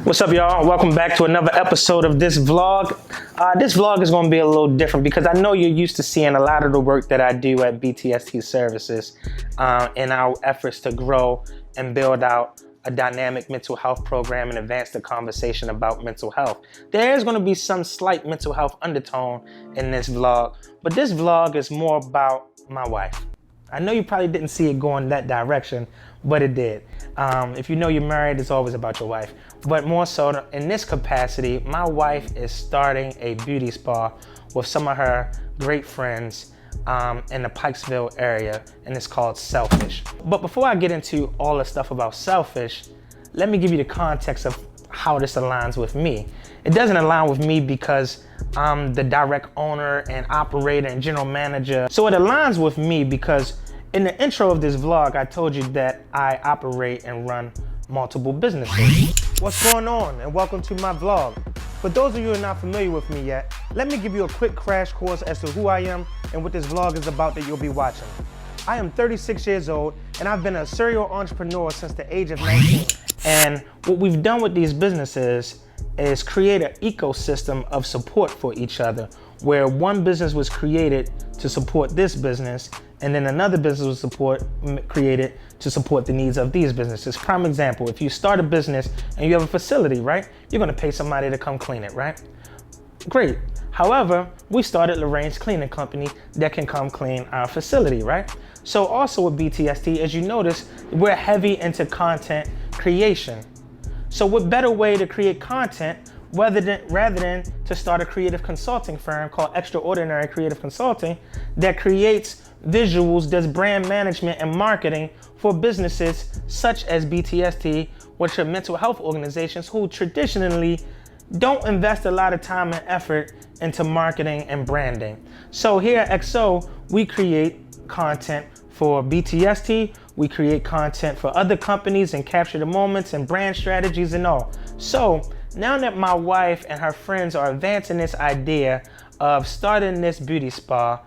What's up, y'all? Welcome back to another episode of this vlog. This vlog is going to be a little different because I know you're used to seeing a lot of the work that I do at BTST Services in our efforts to grow and build out a dynamic mental health program and advance the conversation about mental health. There is going to be some slight mental health undertone in this vlog, but this vlog is more about my wife. I know you probably didn't see it going that direction, but it did. If you know you're married, it's always about your wife. But more so, in this capacity, my wife is starting a beauty spa with some of her great friends in the Pikesville area, and it's called Selfish. But before I get into all the stuff about Selfish, let me give you the context of how this aligns with me. It doesn't align with me because I'm the direct owner and operator and general manager. So it aligns with me because in the intro of this vlog, I told you that I operate and run multiple businesses. What's going on, and welcome to my vlog. For those of you who are not familiar with me yet, let me give you a quick crash course as to who I am and what this vlog is about that you'll be watching. I am 36 years old, and I've been a serial entrepreneur since the age of 19. And what we've done with these businesses is create an ecosystem of support for each other, where one business was created to support this business, and then another business was created to support the needs of these businesses. Prime example, if you start a business and you have a facility, right? You're gonna pay somebody to come clean it, right? Great. However, we started Lorraine's Cleaning Company that can come clean our facility, right? So also with BTST, as you notice, we're heavy into content creation. So what better way to create content rather than to start a creative consulting firm called Extraordinary Creative Consulting that creates visuals, does brand management and marketing for businesses such as BTST, which are mental health organizations who traditionally don't invest a lot of time and effort into marketing and branding. So here at XO, we create content for BTST, we create content for other companies and capture the moments and brand strategies and all. So now that my wife and her friends are advancing this idea of starting this beauty spa,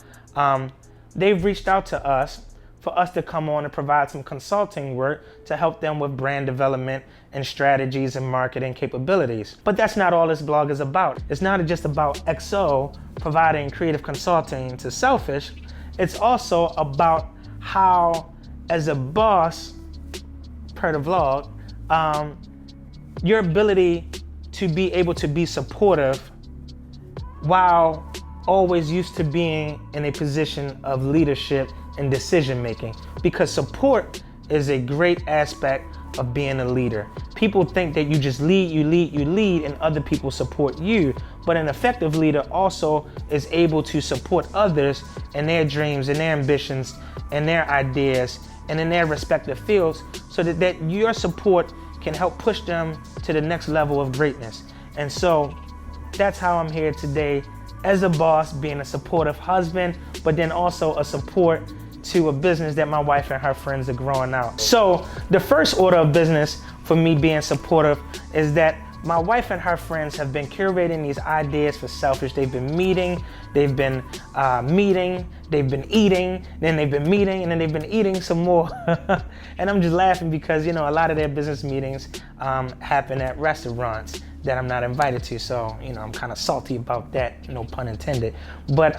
they've reached out to us for us to come on and provide some consulting work to help them with brand development and strategies and marketing capabilities. But that's not all this blog is about. It's not just about XO providing creative consulting to Selfish. It's also about how, as a boss, per the vlog, your ability to be able to be supportive while always used to being in a position of leadership and decision making, because support is a great aspect of being a leader. People think that you just lead, and other people support you. But an effective leader also is able to support others in their dreams and their ambitions and their ideas and in their respective fields, so that your support can help push them to the next level of greatness. And so that's how I'm here today as a boss, being a supportive husband, but then also a support to a business that my wife and her friends are growing out. So the first order of business for me being supportive is that my wife and her friends have been curating these ideas for Selfish. They've been meeting, they've been they've been eating, then they've been meeting, and then they've been eating some more. And I'm just laughing because, you know, a lot of their business meetings happen at restaurants that I'm not invited to. So, you know, I'm kind of salty about that, no pun intended. But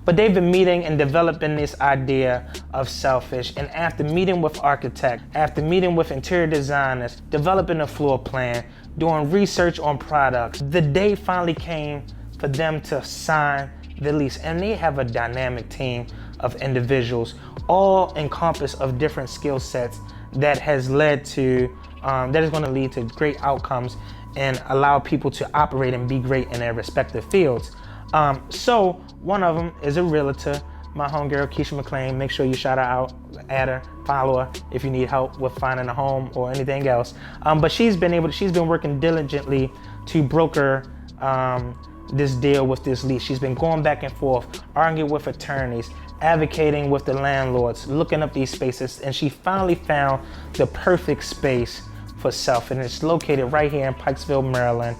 they've been meeting and developing this idea of Selfish. And after meeting with architects, after meeting with interior designers, developing a floor plan, doing research on products, the day finally came for them to sign the lease. And they have a dynamic team of individuals, all encompassed of different skill sets that has led to, that is going to lead to great outcomes and allow people to operate and be great in their respective fields. So one of them is a realtor, my homegirl, Keisha McLean. Make sure you shout her out, add her, follow her if you need help with finding a home or anything else. But she's been working diligently to broker this deal with this lease. She's been going back and forth, arguing with attorneys, advocating with the landlords, looking up these spaces, and she finally found the perfect space for Self, and it's located right here in Pikesville, Maryland.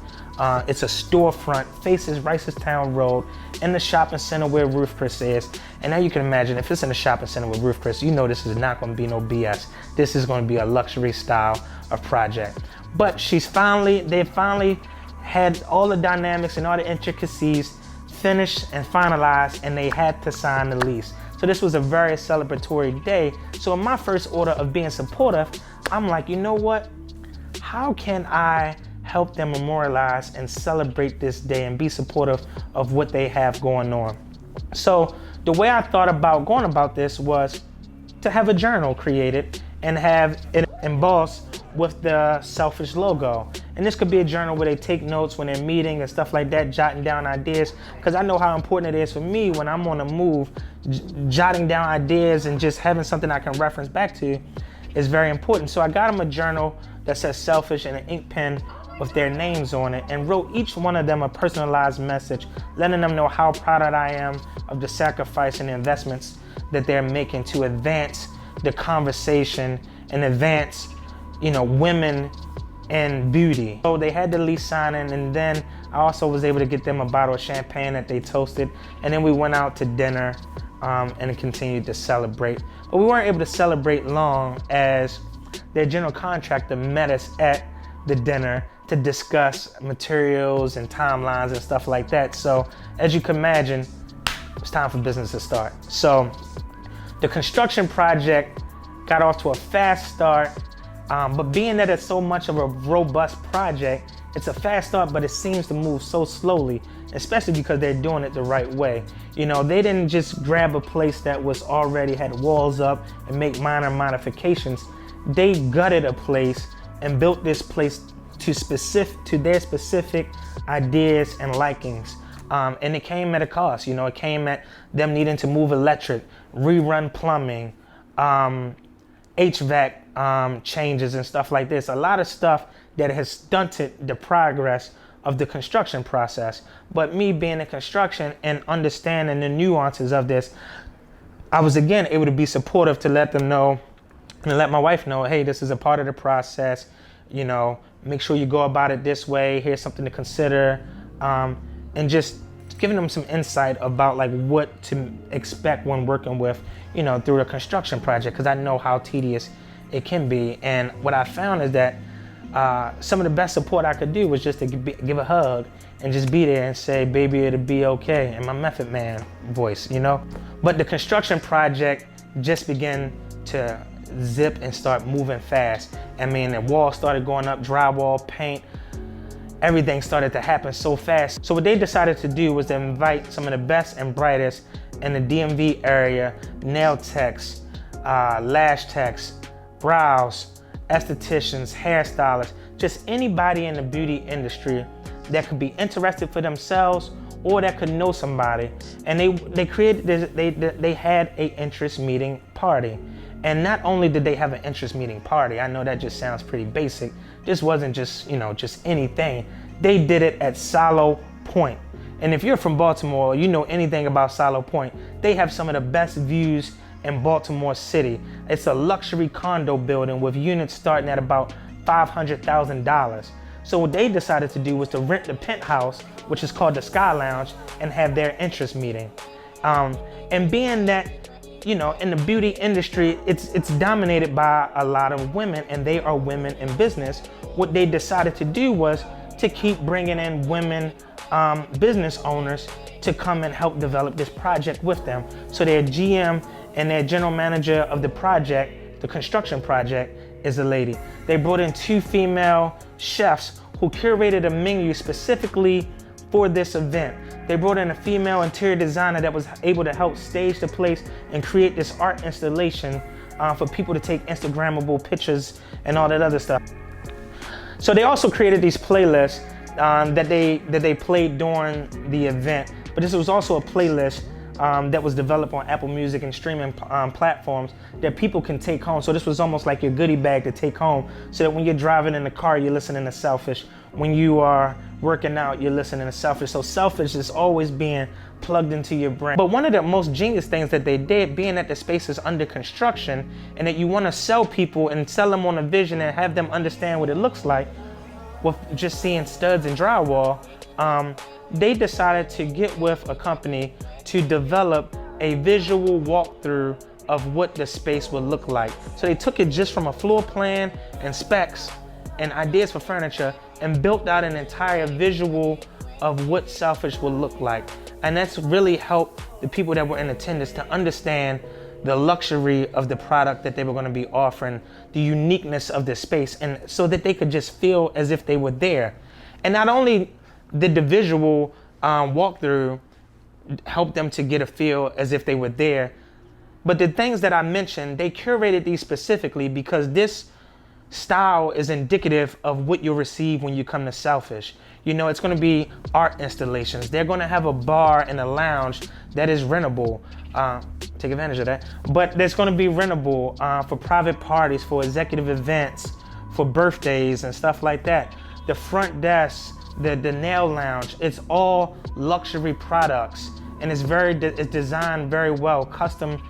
It's a storefront, faces Ricestown Road, in the shopping center where Ruth Chris is. And now you can imagine, if it's in the shopping center with Ruth Chris, you know this is not going to be no BS. This is going to be a luxury style of project. But they finally had all the dynamics and all the intricacies finished and finalized, and they had to sign the lease. So this was a very celebratory day. So in my first order of being supportive, I'm like, you know what? How can I help them memorialize and celebrate this day and be supportive of what they have going on? So the way I thought about going about this was to have a journal created and have it embossed with the Selfish logo. And this could be a journal where they take notes when they're meeting and stuff like that, jotting down ideas, because I know how important it is for me when I'm on the move. Jotting down ideas and just having something I can reference back to is very important. So I got them a journal that says Selfish and an ink pen with their names on it, and wrote each one of them a personalized message, letting them know how proud I am of the sacrifice and the investments that they're making to advance the conversation and advance, women and beauty. So they had the lease signing, and then I also was able to get them a bottle of champagne that they toasted, and then we went out to dinner and continued to celebrate. But we weren't able to celebrate long, as their general contractor met us at the dinner to discuss materials and timelines and stuff like that. So as you can imagine, it's time for business to start. So the construction project got off to a fast start, but being that it's so much of a robust project, it's a fast start, but it seems to move so slowly, especially because they're doing it the right way. They didn't just grab a place that was already had walls up and make minor modifications. They gutted a place and built this place to their specific ideas and likings. And it came at a cost. It came at them needing to move electric, rerun plumbing, HVAC changes and stuff like this. A lot of stuff that has stunted the progress of the construction process. But me being in construction and understanding the nuances of this, I was again able to be supportive to let them know and let my wife know, hey, this is a part of the process. Make sure you go about it this way. Here's something to consider, and just giving them some insight about like what to expect when working with, through a construction project, because I know how tedious it can be. And what I found is that some of the best support I could do was just to give a hug and just be there and say, baby, it'll be okay, in my Method Man voice, But the construction project just began to zip and start moving fast. The walls started going up, drywall, paint, everything started to happen so fast. So what they decided to do was to invite some of the best and brightest in the DMV area, nail techs, lash techs, brows, estheticians, hairstylists, just anybody in the beauty industry that could be interested for themselves or that could know somebody. And they created this, they had a interest meeting party. And not only did they have an interest meeting party, I know that just sounds pretty basic. This wasn't just, just anything. They did it at Silo Point. And if you're from Baltimore, you know anything about Silo Point, they have some of the best views in Baltimore City. It's a luxury condo building with units starting at about $500,000. So what they decided to do was to rent the penthouse, which is called the Sky Lounge, and have their interest meeting. And being that, in the beauty industry, it's dominated by a lot of women, and they are women in business. What they decided to do was to keep bringing in women business owners to come and help develop this project with them. So their GM and their general manager of the project, the construction project, is a lady. They brought in 2 female chefs who curated a menu specifically for this event. They brought in a female interior designer that was able to help stage the place and create this art installation for people to take Instagrammable pictures and all that other stuff. So they also created these playlists that they played during the event. But this was also a playlist that was developed on Apple Music and streaming platforms that people can take home. So this was almost like your goodie bag to take home, so that when you're driving in the car, you're listening to Selfish. When you are working out, you're listening to Selfish. So Selfish is always being plugged into your brain. But one of the most genius things that they did, being that the space is under construction and that you want to sell people and sell them on a vision and have them understand what it looks like with just seeing studs and drywall, they decided to get with a company to develop a visual walkthrough of what the space would look like. So they took it just from a floor plan and specs and ideas for furniture and built out an entire visual of what Selfish would look like. And that's really helped the people that were in attendance to understand the luxury of the product that they were going to be offering, the uniqueness of the space, and so that they could just feel as if they were there. And not only did the visual walkthrough help them to get a feel as if they were there, but the things that I mentioned, they curated these specifically because this style is indicative of what you'll receive when you come to Selfish. You know, it's going to be art installations. They're going to have a bar and a lounge that is rentable. Take advantage of that. But there's going to be rentable for private parties, for executive events, for birthdays and stuff like that. The front desk, the nail lounge, it's all luxury products, and it's designed very well. Custom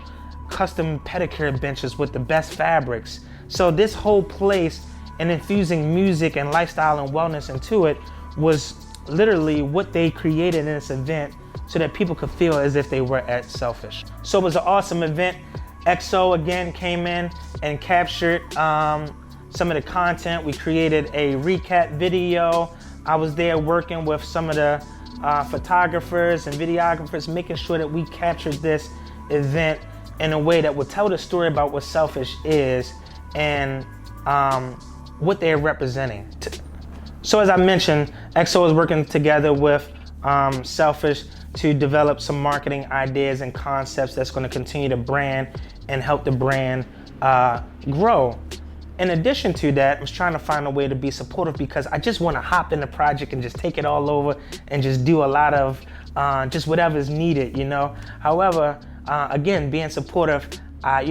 pedicure benches with the best fabrics. So this whole place, and infusing music and lifestyle and wellness into it, was literally what they created in this event so that people could feel as if they were at Selfish. So it was an awesome event. EXO again came in and captured some of the content. We created a recap video. I was there working with some of the photographers and videographers, making sure that we captured this event in a way that would tell the story about what Selfish is and what they're representing. So as I mentioned, EXO is working together with Selfish to develop some marketing ideas and concepts that's going to continue to brand and help the brand grow. In addition to that, I was trying to find a way to be supportive because I just want to hop in the project and just take it all over and just do a lot of just whatever's needed, you know. However, again, being supportive, I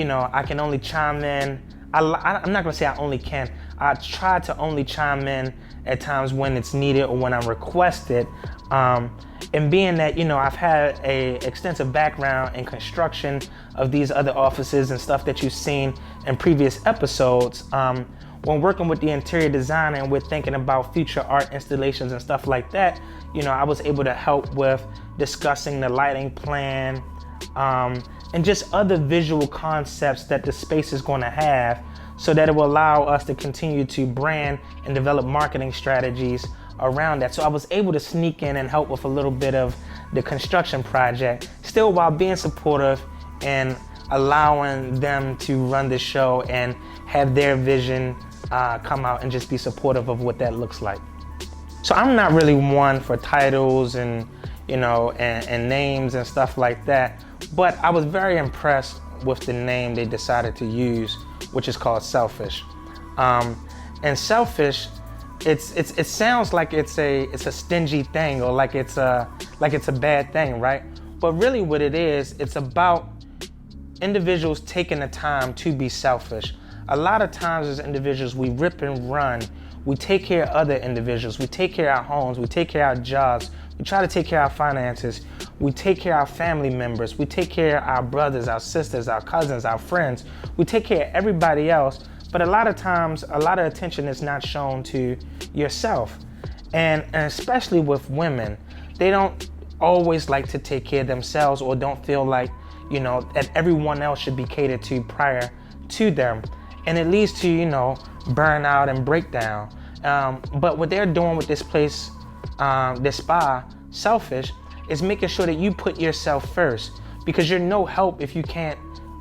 can only chime in. I'm not gonna say I only can. I try to only chime in at times when it's needed or when I'm requested. And being that, I've had a extensive background in construction of these other offices and stuff that you've seen in previous episodes, when working with the interior designer and we're thinking about future art installations and stuff like that, I was able to help with discussing the lighting plan, and just other visual concepts that the space is going to have so that it will allow us to continue to brand and develop marketing strategies around that. So I was able to sneak in and help with a little bit of the construction project, still while being supportive and allowing them to run the show and have their vision come out and just be supportive of what that looks like. So I'm not really one for titles and and names and stuff like that, but I was very impressed with the name they decided to use, which is called Selfish. And Selfish, it sounds like it's a stingy thing or like it's a bad thing, right? But really what it is, it's about individuals taking the time to be selfish. A lot of times as individuals, we rip and run. We take care of other individuals. We take care of our homes. We take care of our jobs. We try to take care of our finances. We take care of our family members. We take care of our brothers, our sisters, our cousins, our friends. We take care of everybody else. But a lot of times, a lot of attention is not shown to yourself. And especially with women, they don't always like to take care of themselves or don't feel like, that everyone else should be catered to prior to them. And it leads to, burnout and breakdown. But what they're doing with this place, this spa, Selfish, is making sure that you put yourself first, because you're no help if you can't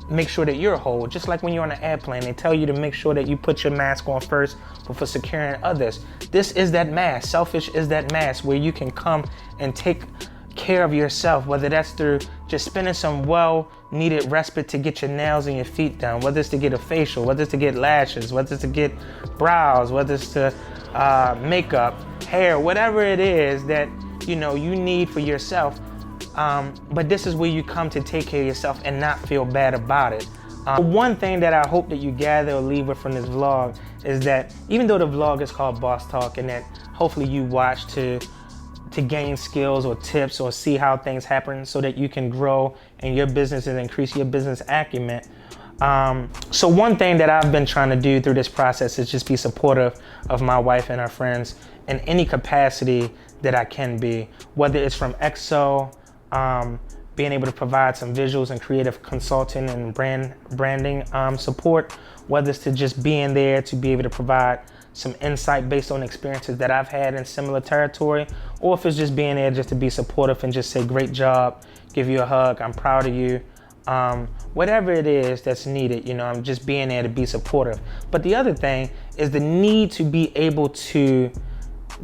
make sure that you're whole. Just like when you're on an airplane, they tell you to make sure that you put your mask on first before securing others. This is that mask. Selfish is that mask where you can come and take care of yourself, whether that's through just spending some well-needed respite to get your nails and your feet done, whether it's to get a facial, whether it's to get lashes, whether it's to get brows, whether it's to makeup, hair, whatever it is that you need for yourself. But this is where you come to take care of yourself and not feel bad about it. One thing that I hope that you gather or leave with from this vlog is that even though the vlog is called Boss Talk and that hopefully you watch to gain skills or tips or see how things happen so that you can grow in your business and increase your business acumen. So one thing that I've been trying to do through this process is just be supportive of my wife and her friends in any capacity that I can be, whether it's from EXO, being able to provide some visuals and creative consulting and branding support, whether it's to just being there to be able to provide some insight based on experiences that I've had in similar territory, or if it's just being there just to be supportive and just say, great job, give you a hug, I'm proud of you. Whatever it is that's needed, you know, I'm just being there to be supportive. But the other thing is the need to be able to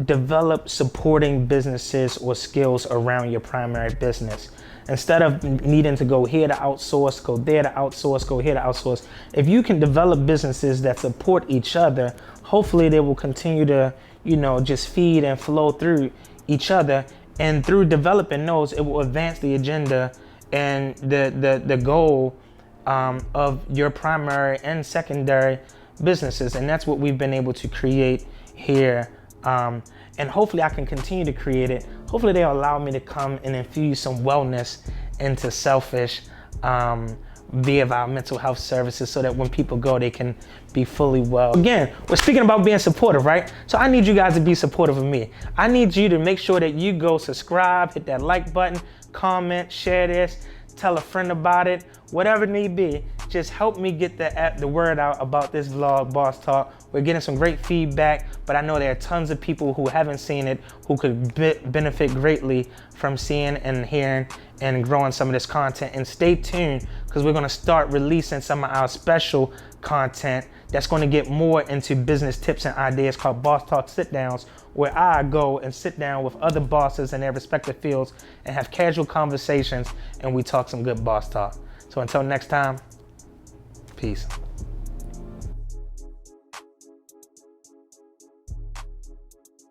develop supporting businesses or skills around your primary business. Instead of needing to go here to outsource, go there to outsource, go here to outsource, if you can develop businesses that support each other, hopefully they will continue to, you know, just feed and flow through each other. And through developing those, it will advance the agenda and the goal of your primary and secondary businesses. And that's what we've been able to create here. And hopefully I can continue to create it. Hopefully they'll allow me to come and infuse some wellness into Selfish via our mental health services, so that when people go, they can be fully well. Again, we're speaking about being supportive, right? So I need you guys to be supportive of me. I need you to make sure that you go subscribe, hit that like button, comment, share this, tell a friend about it, whatever it may be. Just help me get the word out about this vlog, Boss Talk. We're getting some great feedback, but I know there are tons of people who haven't seen it who could benefit greatly from seeing and hearing and growing some of this content. And stay tuned, because we're gonna start releasing some of our special content that's gonna get more into business tips and ideas, called Boss Talk Sit Downs, where I go and sit down with other bosses in their respective fields and have casual conversations, and we talk some good boss talk. So until next time, peace.